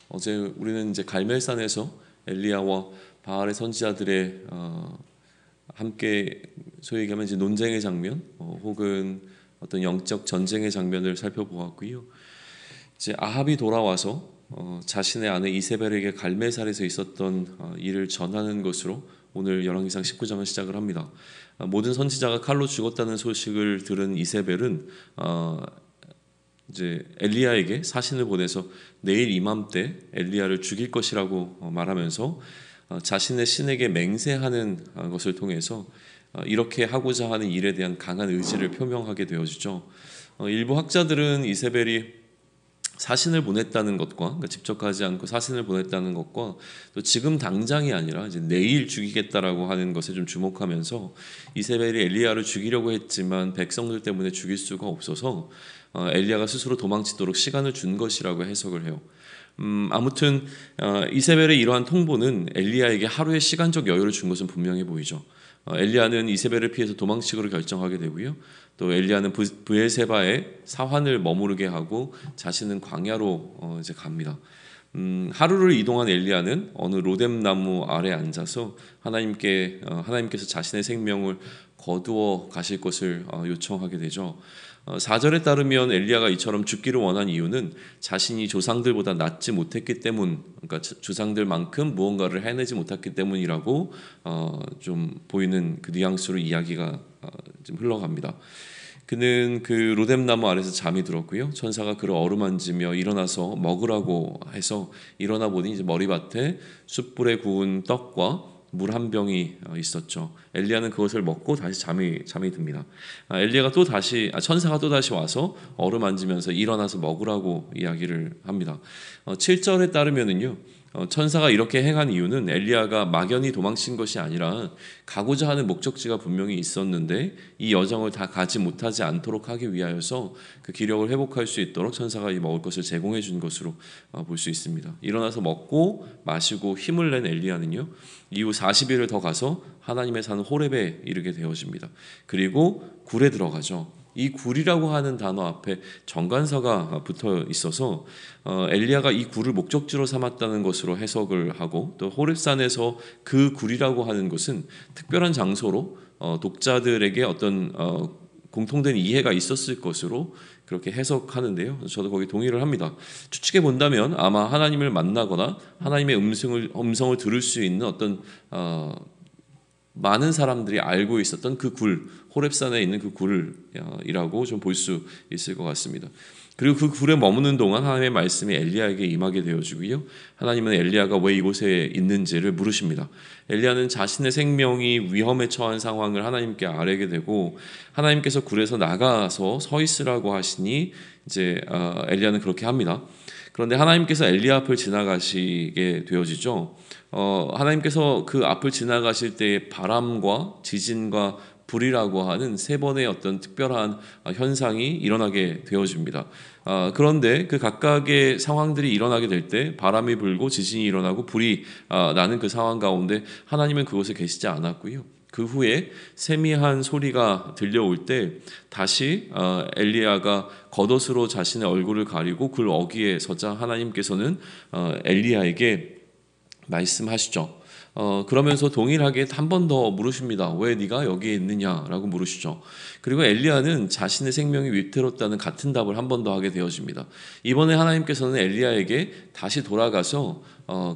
어제 우리는 이제 갈멜산에서 엘리야와 바알의 선지자들의 함께 소위 얘기하면 이제 논쟁의 장면, 혹은 어떤 영적 전쟁의 장면을 살펴보았고요. 이제 아합이 돌아와서 자신의 아내 이세벨에게 갈멜산에서 있었던 일을 전하는 것으로 오늘 열왕기상 19장을 시작을 합니다. 모든 선지자가 칼로 죽었다는 소식을 들은 이세벨은 이제 엘리야에게 사신을 보내서 내일 이맘때 엘리야를 죽일 것이라고 말하면서 자신의 신에게 맹세하는 것을 통해서 이렇게 하고자 하는 일에 대한 강한 의지를 표명하게 되어지죠. 일부 학자들은 이세벨이 사신을 보냈다는 것과, 그러니까 직접 가지 않고 사신을 보냈다는 것과, 또 지금 당장이 아니라 이제 내일 죽이겠다라고 하는 것에 좀 주목하면서 이세벨이 엘리야를 죽이려고 했지만 백성들 때문에 죽일 수가 없어서 엘리야가 스스로 도망치도록 시간을 준 것이라고 해석을 해요. 아무튼 이세벨의 이러한 통보는 엘리야에게 하루의 시간적 여유를 준 것은 분명해 보이죠. 엘리야는 이세벨을 피해서 도망치기로 결정하게 되고요. 또 엘리야는 브엘세바의 사환을 머무르게 하고 자신은 광야로 이제 갑니다. 하루를 이동한 엘리야는 어느 로뎀 나무 아래 앉아서 하나님께서 자신의 생명을 거두어 가실 것을 요청하게 되죠. 4절에 따르면 엘리야가 이처럼 죽기를 원한 이유는 자신이 조상들보다 낫지 못했기 때문, 그러니까 조상들만큼 무언가를 해내지 못했기 때문이라고 좀 보이는 그 뉘앙스로 이야기가 좀 흘러갑니다. 그는 그 로뎀 나무 아래서 잠이 들었고요. 천사가 그를 어루만지며 일어나서 먹으라고 해서 일어나 보니 이제 머리밭에 숯불에 구운 떡과 물 한 병이 있었죠. 엘리야는 그것을 먹고 다시 잠이 듭니다. 천사가 또 다시 와서 어루만지면서 일어나서 먹으라고 이야기를 합니다. 7절에 따르면은요, 천사가 이렇게 행한 이유는 엘리야가 막연히 도망친 것이 아니라 가고자 하는 목적지가 분명히 있었는데 이 여정을 다 가지 못하지 않도록 하기 위하여서 그 기력을 회복할 수 있도록 천사가 이 먹을 것을 제공해 준 것으로 볼 수 있습니다. 일어나서 먹고 마시고 힘을 낸 엘리야는요, 이후 40일을 더 가서 하나님의 산 호렙에 이르게 되어집니다. 그리고 굴에 들어가죠. 이 굴이라고 하는 단어 앞에 정관사가 붙어 있어서 엘리야가 이 굴을 목적지로 삼았다는 것으로 해석을 하고, 또 호렙산에서 그 굴이라고 하는 것은 특별한 장소로 독자들에게 어떤 공통된 이해가 있었을 것으로 그렇게 해석하는데요. 저도 거기 동의를 합니다. 추측해 본다면 아마 하나님을 만나거나 하나님의 음성을 들을 수 있는 어떤 많은 사람들이 알고 있었던 그 굴, 호렙산에 있는 그 굴이라고 좀 볼 수 있을 것 같습니다. 그리고 그 굴에 머무는 동안 하나님의 말씀이 엘리야에게 임하게 되어지고요. 하나님은 엘리야가 왜 이곳에 있는지를 물으십니다. 엘리야는 자신의 생명이 위험에 처한 상황을 하나님께 아뢰게 되고, 하나님께서 굴에서 나가서 서 있으라고 하시니 이제 엘리야는 그렇게 합니다. 그런데 하나님께서 엘리야 앞을 지나가시게 되어지죠. 하나님께서 그 앞을 지나가실 때의 바람과 지진과 불이라고 하는 세 번의 어떤 특별한 현상이 일어나게 되어집니다. 그런데 그 각각의 상황들이 일어나게 될 때 바람이 불고 지진이 일어나고 불이 나는 그 상황 가운데 하나님은 그곳에 계시지 않았고요. 그 후에 세미한 소리가 들려올 때 다시 엘리야가 겉옷으로 자신의 얼굴을 가리고 굴 어귀에 서자 하나님께서는 엘리야에게 말씀하시죠. 그러면서 동일하게 한 번 더 물으십니다. 왜 네가 여기에 있느냐라고 물으시죠. 그리고 엘리야는 자신의 생명이 위태롭다는 같은 답을 한 번 더 하게 되어집니다. 이번에 하나님께서는 엘리야에게 다시 돌아가서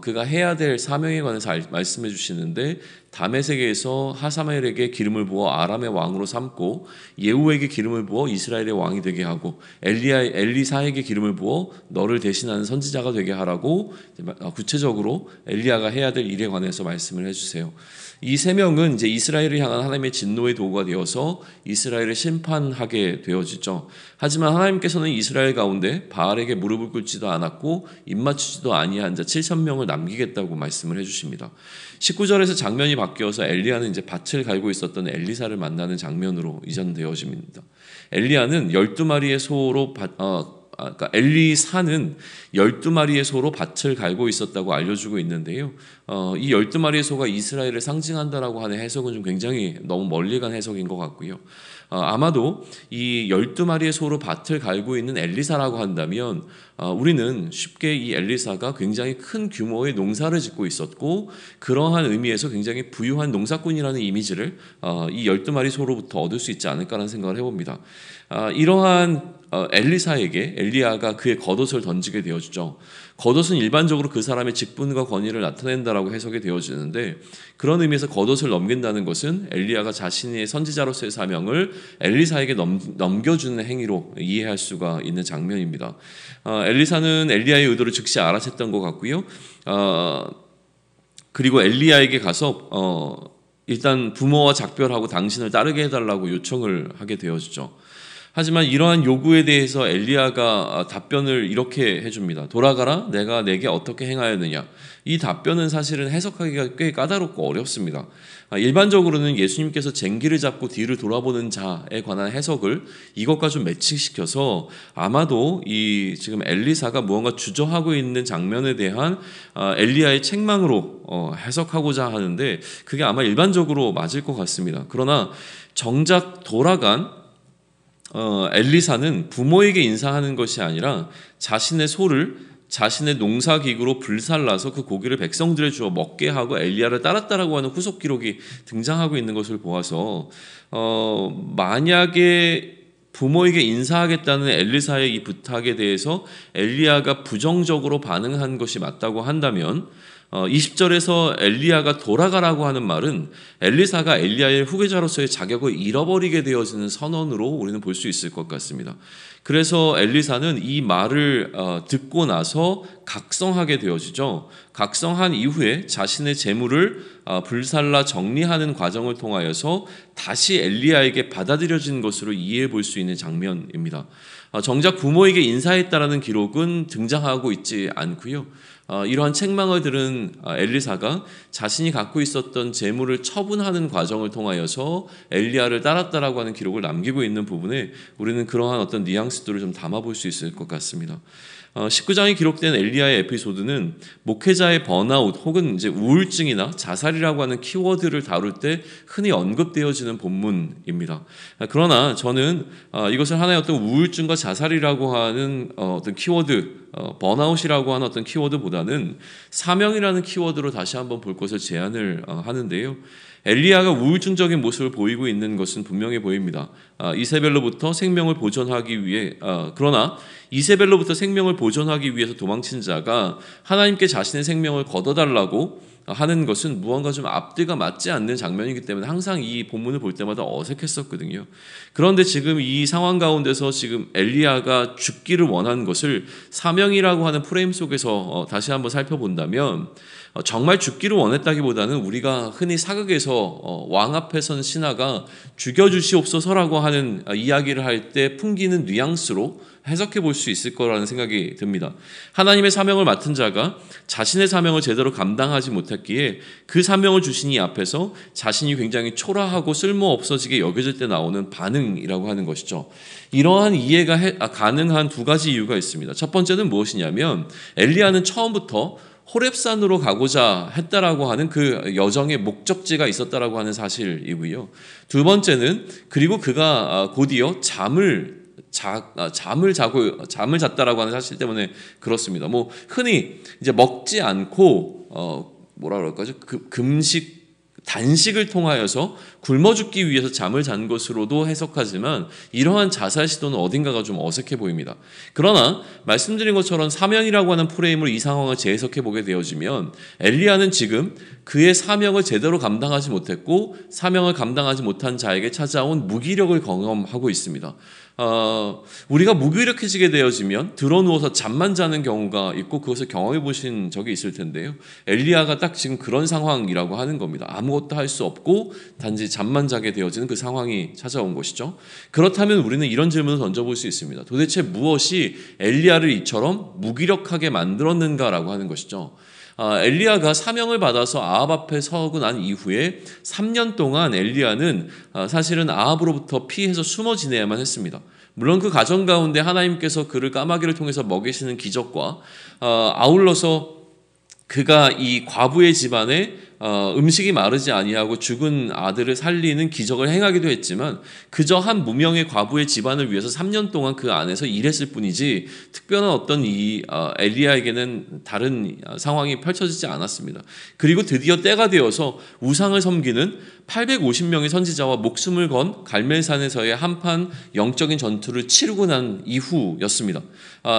그가 해야 될 사명에 관해서 말씀해 주시는데, 다메섹에서 하사멜에게 기름을 부어 아람의 왕으로 삼고 예후에게 기름을 부어 이스라엘의 왕이 되게 하고 엘리사에게 기름을 부어 너를 대신하는 선지자가 되게 하라고 구체적으로 엘리야가 해야 될 일에 관해서 말씀을 해주세요. 이 세 명은 이제 이스라엘을 향한 하나님의 진노의 도구가 되어서 이스라엘을 심판하게 되어지죠. 하지만 하나님께서는 이스라엘 가운데 바알에게 무릎을 꿇지도 않았고 입맞추지도 아니한 자 7,000명을 남기겠다고 말씀을 해주십니다. 19절에서 장면이 바뀌어서 엘리야는 이제 밭을 갈고 있었던 엘리사를 만나는 장면으로 이전되어집니다. 엘리야는 12마리의 소로 그러니까 엘리사는 12마리의 소로 밭을 갈고 있었다고 알려주고 있는데요. 이 12마리의 소가 이스라엘을 상징한다라고 하는 해석은 좀 굉장히 너무 멀리 간 해석인 것 같고요. 아마도 이 12마리의 소로 밭을 갈고 있는 엘리사라고 한다면 우리는 쉽게 이 엘리사가 굉장히 큰 규모의 농사를 짓고 있었고 그러한 의미에서 굉장히 부유한 농사꾼이라는 이미지를 이 12마리 소로부터 얻을 수 있지 않을까라는 생각을 해봅니다. 이러한 엘리사에게 엘리야가 그의 겉옷을 던지게 되어주죠. 겉옷은 일반적으로 그 사람의 직분과 권위를 나타낸다라고 해석이 되어지는데 그런 의미에서 겉옷을 넘긴다는 것은 엘리야가 자신의 선지자로서의 사명을 엘리사에게 넘겨주는 행위로 이해할 수가 있는 장면입니다. 엘리사는 엘리야의 의도를 즉시 알아챘던 것 같고요. 그리고 엘리야에게 가서 일단 부모와 작별하고 당신을 따르게 해달라고 요청을 하게 되어지죠. 하지만 이러한 요구에 대해서 엘리야가 답변을 이렇게 해줍니다. 돌아가라, 내가 내게 어떻게 행하였느냐. 이 답변은 사실은 해석하기가 꽤 까다롭고 어렵습니다. 일반적으로는 예수님께서 쟁기를 잡고 뒤를 돌아보는 자에 관한 해석을 이것과 좀 매칭시켜서 아마도 이 지금 엘리사가 무언가 주저하고 있는 장면에 대한 엘리야의 책망으로 해석하고자 하는데 그게 아마 일반적으로 맞을 것 같습니다. 그러나 정작 돌아간 엘리사는 부모에게 인사하는 것이 아니라 자신의 소를 자신의 농사기구로 불살라서 그 고기를 백성들에 주어 먹게 하고 엘리야를 따랐다라고 하는 후속 기록이 등장하고 있는 것을 보아서 만약에 부모에게 인사하겠다는 엘리사의 이 부탁에 대해서 엘리야가 부정적으로 반응한 것이 맞다고 한다면 20절에서 엘리야가 돌아가라고 하는 말은 엘리사가 엘리야의 후계자로서의 자격을 잃어버리게 되어지는 선언으로 우리는 볼 수 있을 것 같습니다. 그래서 엘리사는 이 말을 듣고 나서 각성하게 되어지죠. 각성한 이후에 자신의 재물을 불살라 정리하는 과정을 통하여서 다시 엘리야에게 받아들여진 것으로 이해해 볼 수 있는 장면입니다. 정작 부모에게 인사했다라는 기록은 등장하고 있지 않고요. 이러한 책망을 들은 엘리사가 자신이 갖고 있었던 재물을 처분하는 과정을 통하여서 엘리야를 따랐다라고 하는 기록을 남기고 있는 부분에 우리는 그러한 어떤 뉘앙스들을 좀 담아볼 수 있을 것 같습니다. 19장에 기록된 엘리야의 에피소드는 목회자의 번아웃 혹은 이제 우울증이나 자살이라고 하는 키워드를 다룰 때 흔히 언급되어지는 본문입니다. 그러나 저는 이것을 하나의 어떤 우울증과 자살이라고 하는 어떤 키워드, 번아웃이라고 하는 어떤 키워드보다는 사명이라는 키워드로 다시 한번 볼 것을 제안을 하는데요. 엘리야가 우울증적인 모습을 보이고 있는 것은 분명해 보입니다. 이세벨로부터 생명을 보존하기 위해 그러나 이세벨로부터 생명을 보존하기 위해서 도망친 자가 하나님께 자신의 생명을 걷어달라고 하는 것은 무언가 좀 앞뒤가 맞지 않는 장면이기 때문에 항상 이 본문을 볼 때마다 어색했었거든요. 그런데 지금 이 상황 가운데서 지금 엘리야가 죽기를 원한 것을 사명이라고 하는 프레임 속에서 다시 한번 살펴본다면 정말 죽기를 원했다기보다는 우리가 흔히 사극에서 왕 앞에 선 신하가 죽여주시옵소서라고 하는 이야기를 할 때 풍기는 뉘앙스로 해석해 볼 수 있을 거라는 생각이 듭니다. 하나님의 사명을 맡은 자가 자신의 사명을 제대로 감당하지 못했기에 그 사명을 주신 이 앞에서 자신이 굉장히 초라하고 쓸모없어지게 여겨질 때 나오는 반응이라고 하는 것이죠. 이러한 이해가 가능한 두 가지 이유가 있습니다. 첫 번째는 무엇이냐면 엘리야는 처음부터 호렙산으로 가고자 했다라고 하는 그 여정의 목적지가 있었다라고 하는 사실이고요. 두 번째는 그리고 그가 곧이어 잠을 잤다라고 하는 사실 때문에 그렇습니다. 뭐 흔히 이제 먹지 않고 뭐라 그럴까요? 단식을 통하여서 굶어 죽기 위해서 잠을 잔 것으로도 해석하지만 이러한 자살 시도는 어딘가가 좀 어색해 보입니다. 그러나 말씀드린 것처럼 사명이라고 하는 프레임으로 이 상황을 재해석해 보게 되어지면 엘리야는 지금 그의 사명을 제대로 감당하지 못했고 사명을 감당하지 못한 자에게 찾아온 무기력을 경험하고 있습니다. 우리가 무기력해지게 되어지면 드러누워서 잠만 자는 경우가 있고 그것을 경험해 보신 적이 있을 텐데요. 엘리야가 딱 지금 그런 상황이라고 하는 겁니다. 아무것도 할 수 없고 단지 잠만 자게 되어지는 그 상황이 찾아온 것이죠. 그렇다면 우리는 이런 질문을 던져볼 수 있습니다. 도대체 무엇이 엘리야를 이처럼 무기력하게 만들었는가라고 하는 것이죠. 엘리야가 사명을 받아서 아합 앞에 서고 난 이후에 3년 동안 엘리야는 사실은 아합으로부터 피해서 숨어 지내야만 했습니다. 물론 그 과정 가운데 하나님께서 그를 까마귀를 통해서 먹이시는 기적과 아울러서 그가 이 과부의 집안에 음식이 마르지 아니하고 죽은 아들을 살리는 기적을 행하기도 했지만 그저 한 무명의 과부의 집안을 위해서 3년 동안 그 안에서 일했을 뿐이지 특별한 어떤 엘리야에게는 다른 상황이 펼쳐지지 않았습니다. 그리고 드디어 때가 되어서 우상을 섬기는 850명의 선지자와 목숨을 건 갈멜산에서의 한판 영적인 전투를 치르고 난 이후였습니다.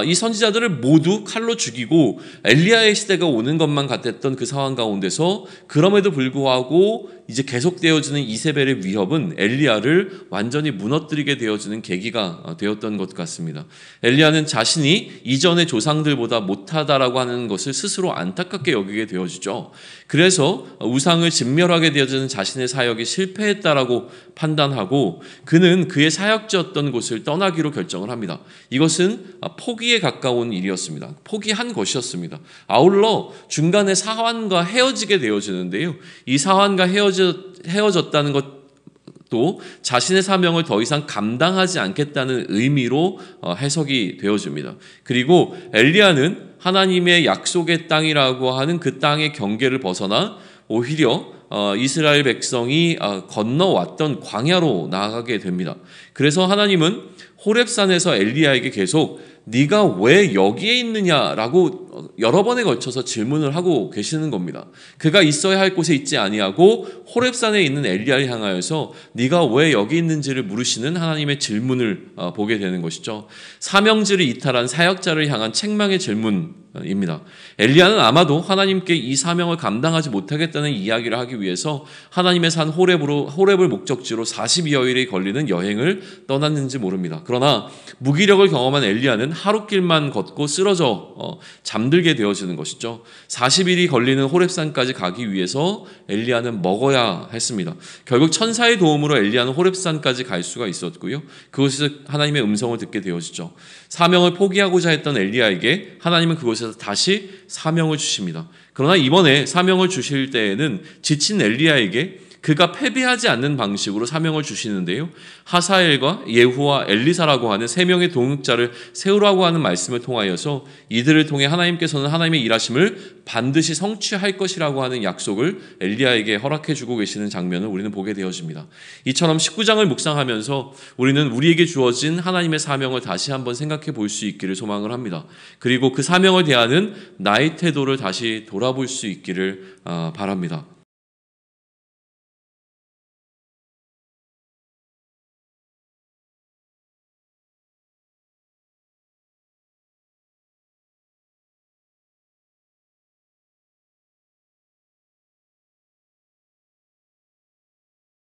이 선지자들을 모두 칼로 죽이고 엘리야의 시대가 오는 것만 같았던 그 상황 가운데서 그럼에도 불구하고 이제 계속되어지는 이세벨의 위협은 엘리야를 완전히 무너뜨리게 되어지는 계기가 되었던 것 같습니다. 엘리야는 자신이 이전의 조상들보다 못하다라고 하는 것을 스스로 안타깝게 여기게 되어지죠. 그래서 우상을 진멸하게 되어지는 자신의 사역이 실패했다라고 판단하고 그는 그의 사역지였던 곳을 떠나기로 결정을 합니다. 이것은 포기에 가까운 일이었습니다. 포기한 것이었습니다. 아울러 중간에 사환과 헤어지게 되어지는데요. 이 사환과 헤어졌다는 것도 자신의 사명을 더 이상 감당하지 않겠다는 의미로 해석이 되어집니다. 그리고 엘리야는 하나님의 약속의 땅이라고 하는 그 땅의 경계를 벗어나 오히려 이스라엘 백성이 건너왔던 광야로 나아가게 됩니다. 그래서 하나님은 호렙산에서 엘리야에게 계속 네가 왜 여기에 있느냐라고 여러 번에 걸쳐서 질문을 하고 계시는 겁니다. 그가 있어야 할 곳에 있지 아니하고 호렙산에 있는 엘리야를 향하여서 네가 왜 여기 있는지를 물으시는 하나님의 질문을 보게 되는 것이죠. 사명지를 이탈한 사역자를 향한 책망의 질문입니다. 엘리야는 아마도 하나님께 이 사명을 감당하지 못하겠다는 이야기를 하기 위해서 하나님의 산 호렙을 목적지로 40여일이 걸리는 여행을 떠났는지 모릅니다. 그러나 무기력을 경험한 엘리야는 하루길만 걷고 쓰러져 잠들게 되어지는 것이죠. 40일이 걸리는 호렙산까지 가기 위해서 엘리야는 먹어야 했습니다. 결국 천사의 도움으로 엘리야는 호렙산까지 갈 수가 있었고요. 그곳에서 하나님의 음성을 듣게 되어지죠. 사명을 포기하고자 했던 엘리야에게 하나님은 그곳에서 다시 사명을 주십니다. 그러나 이번에 사명을 주실 때에는 지친 엘리야에게 그가 패배하지 않는 방식으로 사명을 주시는데요. 하사엘과 예후와 엘리사라고 하는 세 명의 동역자를 세우라고 하는 말씀을 통하여서 이들을 통해 하나님께서는 하나님의 일하심을 반드시 성취할 것이라고 하는 약속을 엘리야에게 허락해 주고 계시는 장면을 우리는 보게 되어집니다. 이처럼 19장을 묵상하면서 우리는 우리에게 주어진 하나님의 사명을 다시 한번 생각해 볼 수 있기를 소망을 합니다. 그리고 그 사명을 대하는 나의 태도를 다시 돌아볼 수 있기를 바랍니다.